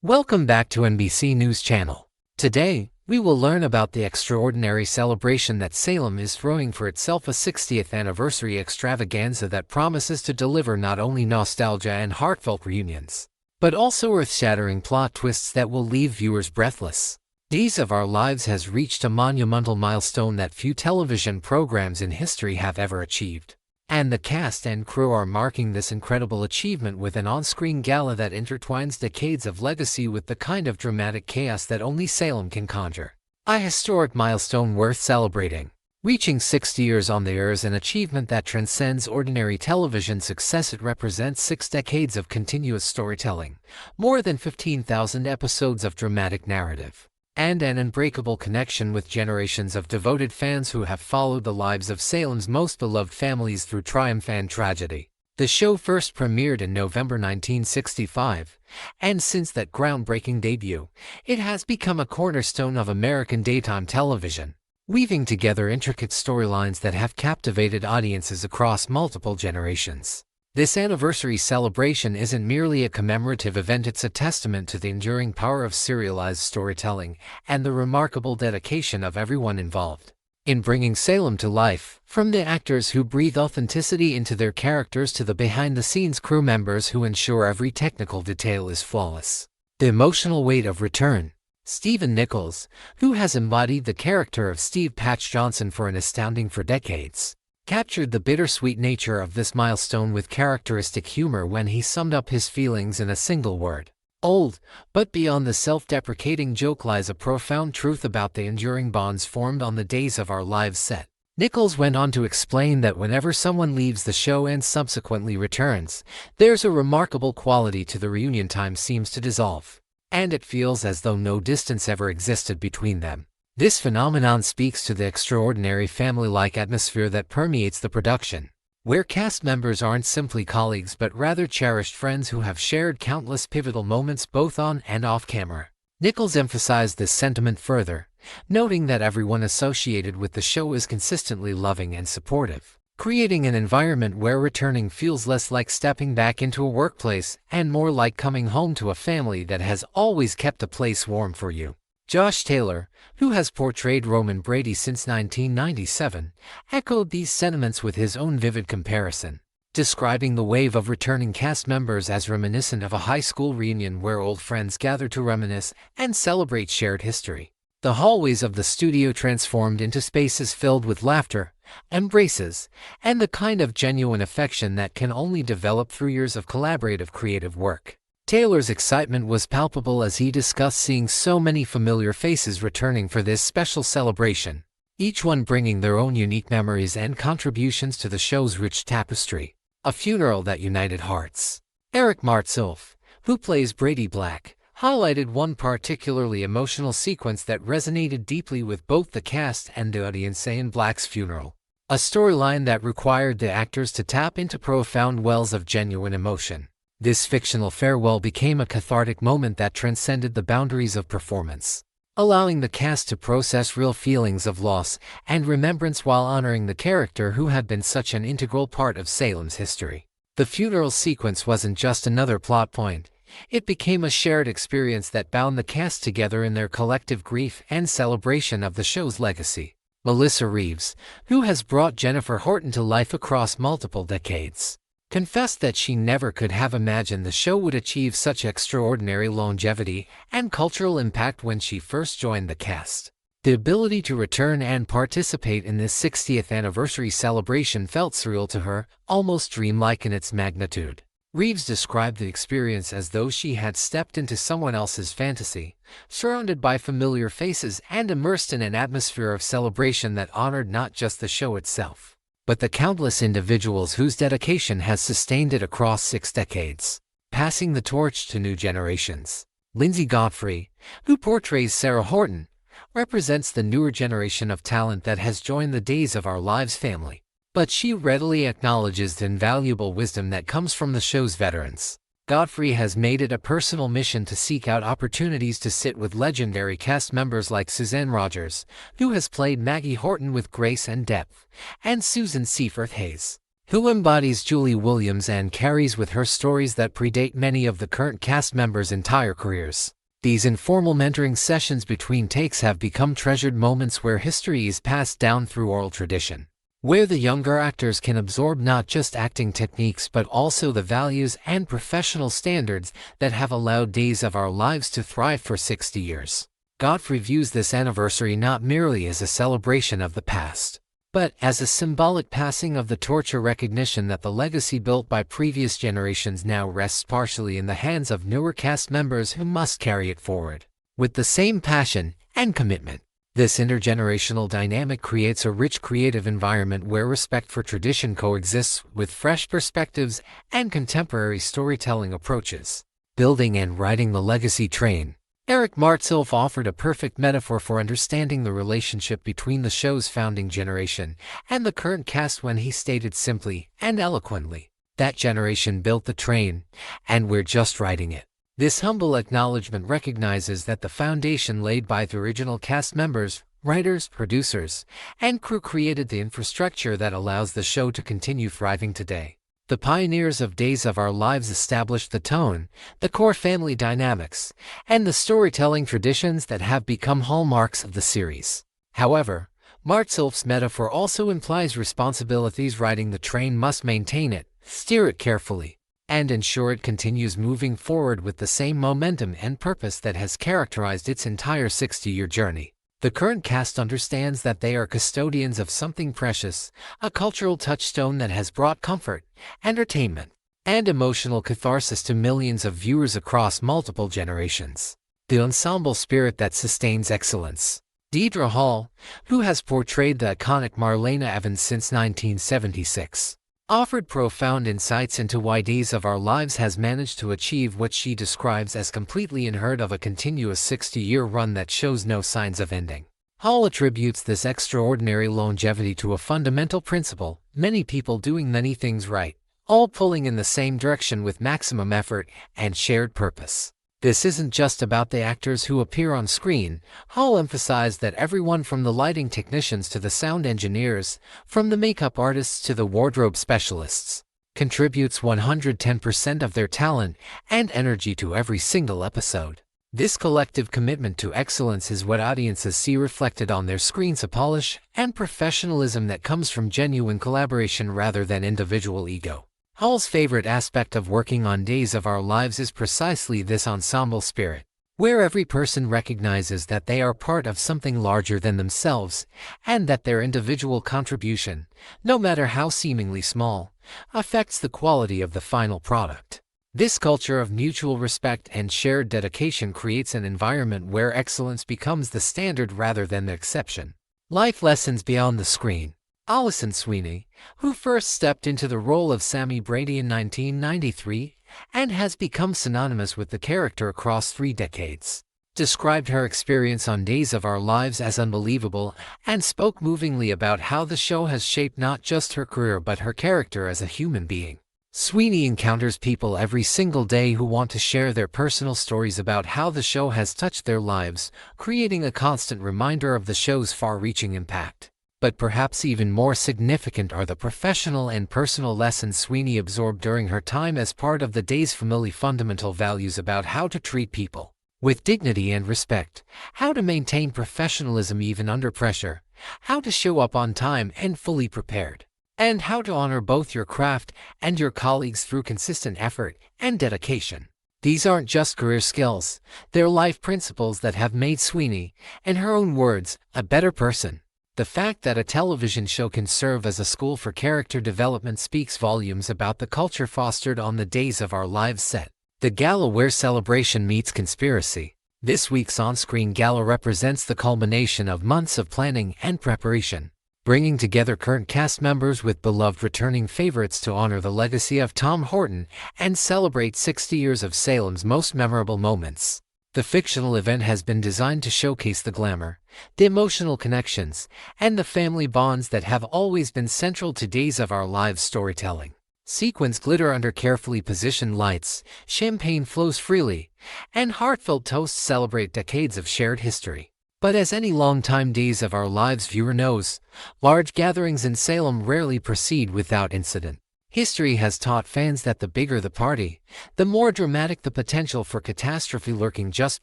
Welcome back to NBC News Channel. Today, we will learn about the extraordinary celebration that Salem is throwing for itself, a 60th anniversary extravaganza that promises to deliver not only nostalgia and heartfelt reunions, but also earth-shattering plot twists that will leave viewers breathless. Days of Our Lives has reached a monumental milestone that few television programs in history have ever achieved. And the cast and crew are marking this incredible achievement with an on-screen gala that intertwines decades of legacy with the kind of dramatic chaos that only Salem can conjure. A historic milestone worth celebrating. Reaching 60 years on the air is an achievement that transcends ordinary television success. It represents 6 decades of continuous storytelling, more than 15,000 episodes of dramatic narrative, and an unbreakable connection with generations of devoted fans who have followed the lives of Salem's most beloved families through triumph and tragedy. The show first premiered in November 1965, and since that groundbreaking debut, it has become a cornerstone of American daytime television, weaving together intricate storylines that have captivated audiences across multiple generations. This anniversary celebration isn't merely a commemorative event, it's a testament to the enduring power of serialized storytelling and the remarkable dedication of everyone involved in bringing Salem to life, from the actors who breathe authenticity into their characters to the behind-the-scenes crew members who ensure every technical detail is flawless. The emotional weight of return. Stephen Nichols, who has embodied the character of Steve Patch Johnson for an astounding 4 decades, captured the bittersweet nature of this milestone with characteristic humor when he summed up his feelings in a single word: old. But beyond the self-deprecating joke lies a profound truth about the enduring bonds formed on the Days of Our Lives set. Nichols went on to explain that whenever someone leaves the show and subsequently returns, there's a remarkable quality to the reunion. Time seems to dissolve, and it feels as though no distance ever existed between them. This phenomenon speaks to the extraordinary family-like atmosphere that permeates the production, where cast members aren't simply colleagues but rather cherished friends who have shared countless pivotal moments both on and off camera. Nichols emphasized this sentiment further, noting that everyone associated with the show is consistently loving and supportive, creating an environment where returning feels less like stepping back into a workplace and more like coming home to a family that has always kept a place warm for you. Josh Taylor, who has portrayed Roman Brady since 1997, echoed these sentiments with his own vivid comparison, describing the wave of returning cast members as reminiscent of a high school reunion where old friends gather to reminisce and celebrate shared history. The hallways of the studio transformed into spaces filled with laughter, embraces, and the kind of genuine affection that can only develop through years of collaborative creative work. Taylor's excitement was palpable as he discussed seeing so many familiar faces returning for this special celebration, each one bringing their own unique memories and contributions to the show's rich tapestry. A funeral that united hearts. Eric Martsolf, who plays Brady Black, highlighted one particularly emotional sequence that resonated deeply with both the cast and the audience in Black's funeral, a storyline that required the actors to tap into profound wells of genuine emotion. This fictional farewell became a cathartic moment that transcended the boundaries of performance, allowing the cast to process real feelings of loss and remembrance while honoring the character who had been such an integral part of Salem's history. The funeral sequence wasn't just another plot point, it became a shared experience that bound the cast together in their collective grief and celebration of the show's legacy. Melissa Reeves, who has brought Jennifer Horton to life across multiple decades, confessed that she never could have imagined the show would achieve such extraordinary longevity and cultural impact when she first joined the cast. The ability to return and participate in this 60th anniversary celebration felt surreal to her, almost dreamlike in its magnitude. Reeves described the experience as though she had stepped into someone else's fantasy, surrounded by familiar faces and immersed in an atmosphere of celebration that honored not just the show itself, but the countless individuals whose dedication has sustained it across 6 decades. Passing the torch to new generations. Lindsay Godfrey, who portrays Sarah Horton, represents the newer generation of talent that has joined the Days of Our Lives family, but she readily acknowledges the invaluable wisdom that comes from the show's veterans. Godfrey has made it a personal mission to seek out opportunities to sit with legendary cast members like Suzanne Rogers, who has played Maggie Horton with grace and depth, and Susan Seaforth Hayes, who embodies Julie Williams and carries with her stories that predate many of the current cast members' entire careers. These informal mentoring sessions between takes have become treasured moments where history is passed down through oral tradition, where the younger actors can absorb not just acting techniques but also the values and professional standards that have allowed Days of Our Lives to thrive for 60 years. Godfrey views this anniversary not merely as a celebration of the past, but as a symbolic passing of the torch, a recognition that the legacy built by previous generations now rests partially in the hands of newer cast members who must carry it forward with the same passion and commitment. This intergenerational dynamic creates a rich creative environment where respect for tradition coexists with fresh perspectives and contemporary storytelling approaches. Building and riding the legacy train. Eric Martsolf offered a perfect metaphor for understanding the relationship between the show's founding generation and the current cast when he stated simply and eloquently, "That generation built the train, and we're just riding it." This humble acknowledgement recognizes that the foundation laid by the original cast members, writers, producers, and crew created the infrastructure that allows the show to continue thriving today. The pioneers of Days of Our Lives established the tone, the core family dynamics, and the storytelling traditions that have become hallmarks of the series. However, Martsolf's metaphor also implies responsibilities. Riding the train must maintain it, steer it carefully, and ensure it continues moving forward with the same momentum and purpose that has characterized its entire 60-year journey. The current cast understands that they are custodians of something precious, a cultural touchstone that has brought comfort, entertainment, and emotional catharsis to millions of viewers across multiple generations. The ensemble spirit that sustains excellence. Deidre Hall, who has portrayed the iconic Marlena Evans since 1976, offered profound insights into why Days of Our Lives has managed to achieve what she describes as completely unheard of, a continuous 60-year run that shows no signs of ending. Hall attributes this extraordinary longevity to a fundamental principle: many people doing many things right, all pulling in the same direction with maximum effort and shared purpose. This isn't just about the actors who appear on screen. Hall emphasized that everyone from the lighting technicians to the sound engineers, from the makeup artists to the wardrobe specialists, contributes 110% of their talent and energy to every single episode. This collective commitment to excellence is what audiences see reflected on their screens, a polish and professionalism that comes from genuine collaboration rather than individual ego. Hall's favorite aspect of working on Days of Our Lives is precisely this ensemble spirit, where every person recognizes that they are part of something larger than themselves, and that their individual contribution, no matter how seemingly small, affects the quality of the final product. This culture of mutual respect and shared dedication creates an environment where excellence becomes the standard rather than the exception. Life lessons beyond the screen. Alison Sweeney, who first stepped into the role of Sammy Brady in 1993 and has become synonymous with the character across 3 decades, described her experience on Days of Our Lives as unbelievable and spoke movingly about how the show has shaped not just her career but her character as a human being. Sweeney encounters people every single day who want to share their personal stories about how the show has touched their lives, creating a constant reminder of the show's far-reaching impact. But perhaps even more significant are the professional and personal lessons Sweeney absorbed during her time as part of the Days family. Fundamental values about how to treat people with dignity and respect, how to maintain professionalism even under pressure, how to show up on time and fully prepared, and how to honor both your craft and your colleagues through consistent effort and dedication. These aren't just career skills, they're life principles that have made Sweeney, in her own words, a better person. The fact that a television show can serve as a school for character development speaks volumes about the culture fostered on the Days of Our Lives set. The Gala, where celebration meets conspiracy. This week's on-screen gala represents the culmination of months of planning and preparation, bringing together current cast members with beloved returning favorites to honor the legacy of Tom Horton and celebrate 60 years of Salem's most memorable moments. The fictional event has been designed to showcase the glamour, the emotional connections, and the family bonds that have always been central to Days of Our Lives storytelling. Sequins glitter under carefully positioned lights, champagne flows freely, and heartfelt toasts celebrate decades of shared history. But as any longtime Days of Our Lives viewer knows, large gatherings in Salem rarely proceed without incident. History has taught fans that the bigger the party, the more dramatic the potential for catastrophe lurking just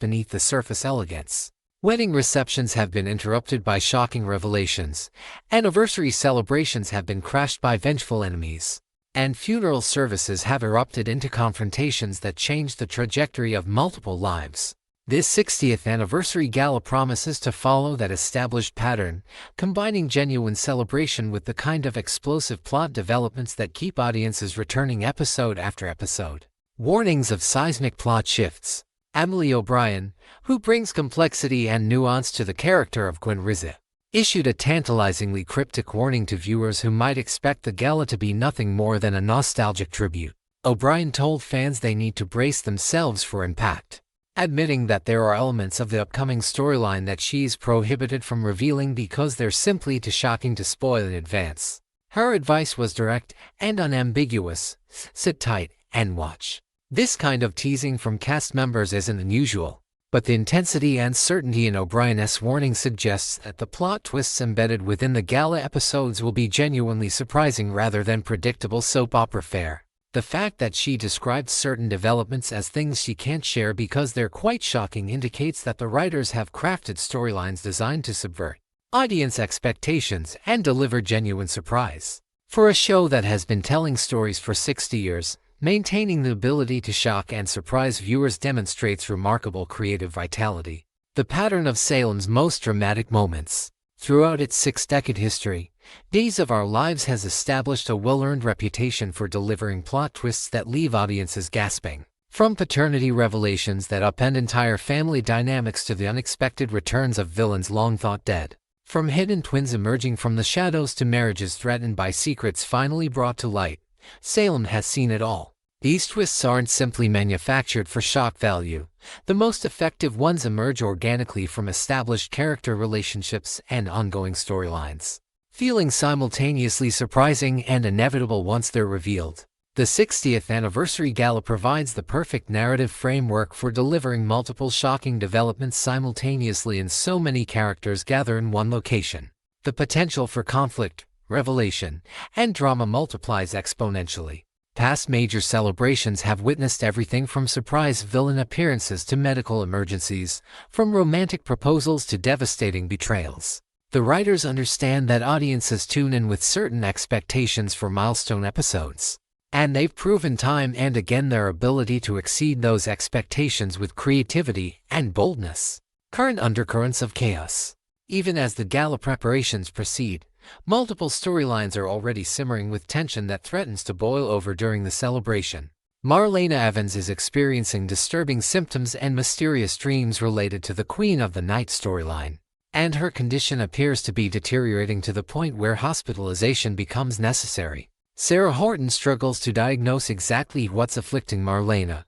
beneath the surface elegance. Wedding receptions have been interrupted by shocking revelations, anniversary celebrations have been crashed by vengeful enemies, and funeral services have erupted into confrontations that changed the trajectory of multiple lives. This 60th anniversary gala promises to follow that established pattern, combining genuine celebration with the kind of explosive plot developments that keep audiences returning episode after episode. Warnings of seismic plot shifts. Emily O'Brien, who brings complexity and nuance to the character of Gwen Rizzi, issued a tantalizingly cryptic warning to viewers who might expect the gala to be nothing more than a nostalgic tribute. O'Brien told fans they need to brace themselves for impact, admitting that there are elements of the upcoming storyline that she's prohibited from revealing because they're simply too shocking to spoil in advance. Her advice was direct and unambiguous: sit tight and watch. This kind of teasing from cast members isn't unusual, but the intensity and certainty in O'Brien's warning suggests that the plot twists embedded within the gala episodes will be genuinely surprising rather than predictable soap opera fare. The fact that she described certain developments as things she can't share because they're quite shocking indicates that the writers have crafted storylines designed to subvert audience expectations and deliver genuine surprise. For a show that has been telling stories for 60 years, maintaining the ability to shock and surprise viewers demonstrates remarkable creative vitality. The pattern of Salem's most dramatic moments. Throughout its 6-decade history, Days of Our Lives has established a well-earned reputation for delivering plot twists that leave audiences gasping. From paternity revelations that upend entire family dynamics to the unexpected returns of villains long thought dead. From hidden twins emerging from the shadows to marriages threatened by secrets finally brought to light, Salem has seen it all. These twists aren't simply manufactured for shock value. The most effective ones emerge organically from established character relationships and ongoing storylines, feeling simultaneously surprising and inevitable once they're revealed. The 60th anniversary gala provides the perfect narrative framework for delivering multiple shocking developments simultaneously, and so many characters gather in one location. The potential for conflict, revelation, and drama multiplies exponentially. Past major celebrations have witnessed everything from surprise villain appearances to medical emergencies, from romantic proposals to devastating betrayals. The writers understand that audiences tune in with certain expectations for milestone episodes, and they've proven time and again their ability to exceed those expectations with creativity and boldness. Current undercurrents of chaos. Even as the gala preparations proceed, multiple storylines are already simmering with tension that threatens to boil over during the celebration. Marlena Evans is experiencing disturbing symptoms and mysterious dreams related to the Queen of the Night storyline, and her condition appears to be deteriorating to the point where hospitalization becomes necessary. Sarah Horton struggles to diagnose exactly what's afflicting Marlena,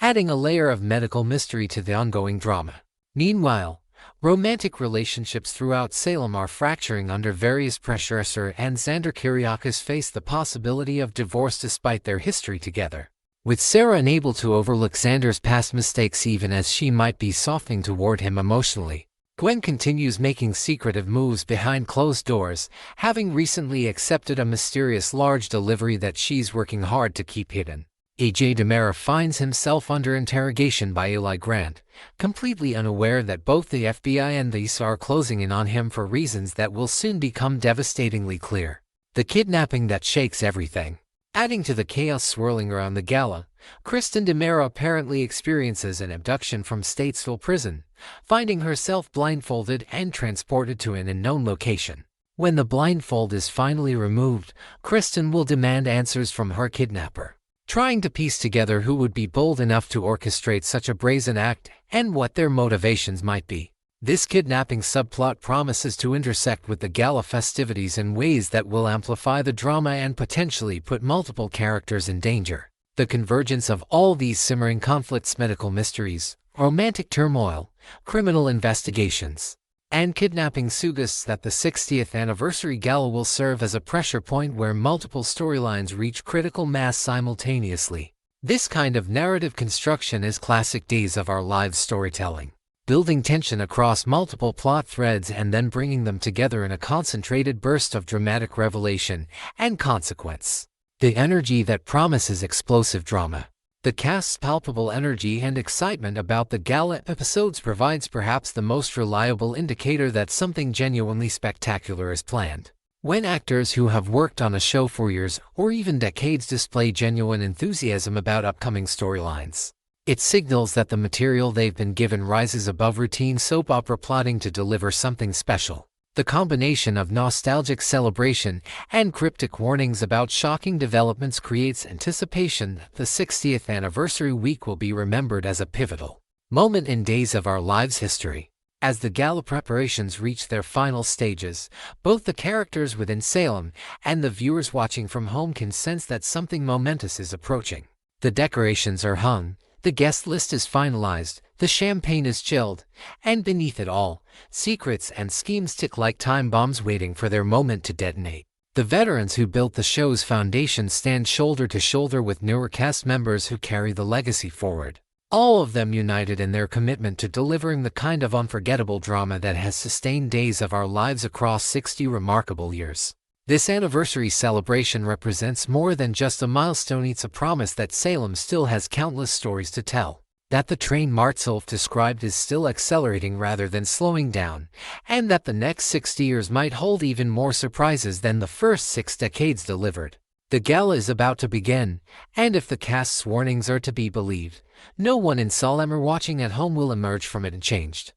adding a layer of medical mystery to the ongoing drama. Meanwhile, romantic relationships throughout Salem are fracturing under various pressures. Esther and Xander Kyriakis face the possibility of divorce despite their history together, with Sarah unable to overlook Xander's past mistakes even as she might be softening toward him emotionally. Gwen continues making secretive moves behind closed doors, having recently accepted a mysterious large delivery that she's working hard to keep hidden. AJ DiMera finds himself under interrogation by Eli Grant, completely unaware that both the FBI and the ICE are closing in on him for reasons that will soon become devastatingly clear. The kidnapping that shakes everything. Adding to the chaos swirling around the gala, Kristen DiMera apparently experiences an abduction from Statesville Prison, finding herself blindfolded and transported to an unknown location. When the blindfold is finally removed, Kristen will demand answers from her kidnapper, trying to piece together who would be bold enough to orchestrate such a brazen act and what their motivations might be. This kidnapping subplot promises to intersect with the gala festivities in ways that will amplify the drama and potentially put multiple characters in danger. The convergence of all these simmering conflicts, medical mysteries, romantic turmoil, criminal investigations, and kidnapping suggests that the 60th anniversary gala will serve as a pressure point where multiple storylines reach critical mass simultaneously. This kind of narrative construction is classic Days of Our Lives storytelling, building tension across multiple plot threads and then bringing them together in a concentrated burst of dramatic revelation and consequence. The energy that promises explosive drama. The cast's palpable energy and excitement about the Gala episodes provides perhaps the most reliable indicator that something genuinely spectacular is planned. When actors who have worked on a show for years or even decades display genuine enthusiasm about upcoming storylines, it signals that the material they've been given rises above routine soap opera plotting to deliver something special. The combination of nostalgic celebration and cryptic warnings about shocking developments creates anticipation that the 60th anniversary week will be remembered as a pivotal moment in Days of Our Lives history. As the Gala preparations reach their final stages, both the characters within Salem and the viewers watching from home can sense that something momentous is approaching. The decorations are hung, the guest list is finalized, the champagne is chilled, and beneath it all, secrets and schemes tick like time bombs waiting for their moment to detonate. The veterans who built the show's foundation stand shoulder to shoulder with newer cast members who carry the legacy forward, all of them united in their commitment to delivering the kind of unforgettable drama that has sustained Days of Our Lives across 60 remarkable years. This anniversary celebration represents more than just a milestone. It's a promise that Salem still has countless stories to tell, that the train Martsolf described is still accelerating rather than slowing down, and that the next 60 years might hold even more surprises than the first 6 decades delivered. The Gala is about to begin, and if the cast's warnings are to be believed, no one in Salem or watching at home will emerge from it unchanged.